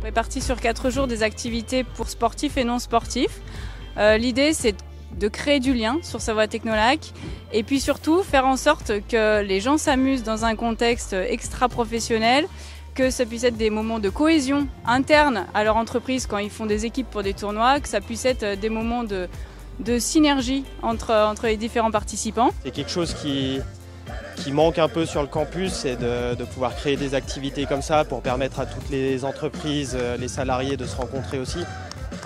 Répartis sur 4 jours des activités pour sportifs et non sportifs. L'idée c'est de créer du lien sur Savoie Technolac et puis surtout faire en sorte que les gens s'amusent dans un contexte extra-professionnel, que ça puisse être des moments de cohésion interne à leur entreprise quand ils font des équipes pour des tournois, que ça puisse être des moments de synergie entre les différents participants. C'est quelque chose qui manque un peu sur le campus, c'est de pouvoir créer des activités comme ça pour permettre à toutes les entreprises, les salariés de se rencontrer aussi.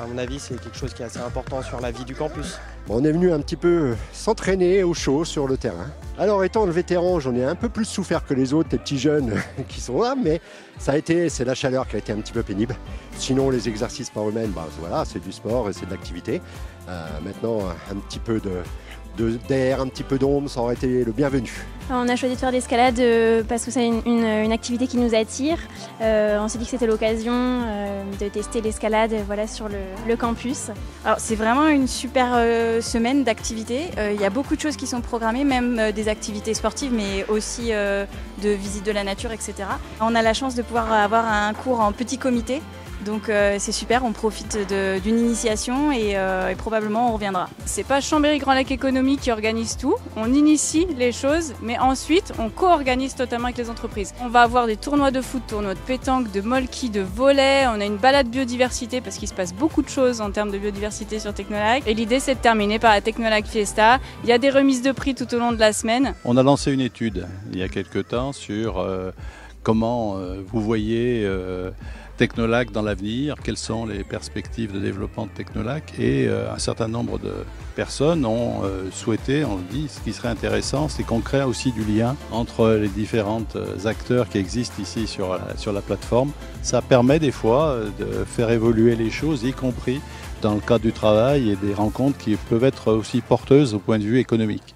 À mon avis, c'est quelque chose qui est assez important sur la vie du campus. On est venu un petit peu s'entraîner au chaud sur le terrain. Alors étant le vétéran, j'en ai un peu plus souffert que les autres, les petits jeunes qui sont là, mais c'est la chaleur qui a été un petit peu pénible. Sinon les exercices par eux-mêmes, voilà, c'est du sport et c'est de l'activité. Maintenant, un petit peu d'air, un petit peu d'ombre, ça aurait été le bienvenu. On a choisi de faire de l'escalade parce que c'est une activité qui nous attire. On s'est dit que c'était l'occasion de tester l'escalade sur le campus. Alors c'est vraiment une super semaine d'activités. Il y a beaucoup de choses qui sont programmées, même des activités sportives, mais aussi de visite de la nature, etc. On a la chance de pouvoir avoir un cours en petit comité. Donc c'est super, on profite d'une initiation et probablement on reviendra. C'est pas Chambéry Grand Lac Économie qui organise tout, on initie les choses, mais ensuite on co-organise totalement avec les entreprises. On va avoir des tournois de foot, tournois de pétanque, de molki, de volley, on a une balade biodiversité parce qu'il se passe beaucoup de choses en termes de biodiversité sur Technolac. Et l'idée c'est de terminer par la Technolac Fiesta. Il y a des remises de prix tout au long de la semaine. On a lancé une étude il y a quelques temps sur comment vous voyez Technolac dans l'avenir, quelles sont les perspectives de développement de Technolac, et un certain nombre de personnes ont souhaité, on dit, ce qui serait intéressant, c'est qu'on crée aussi du lien entre les différents acteurs qui existent ici sur la plateforme. Ça permet des fois de faire évoluer les choses, y compris dans le cadre du travail et des rencontres qui peuvent être aussi porteuses au point de vue économique.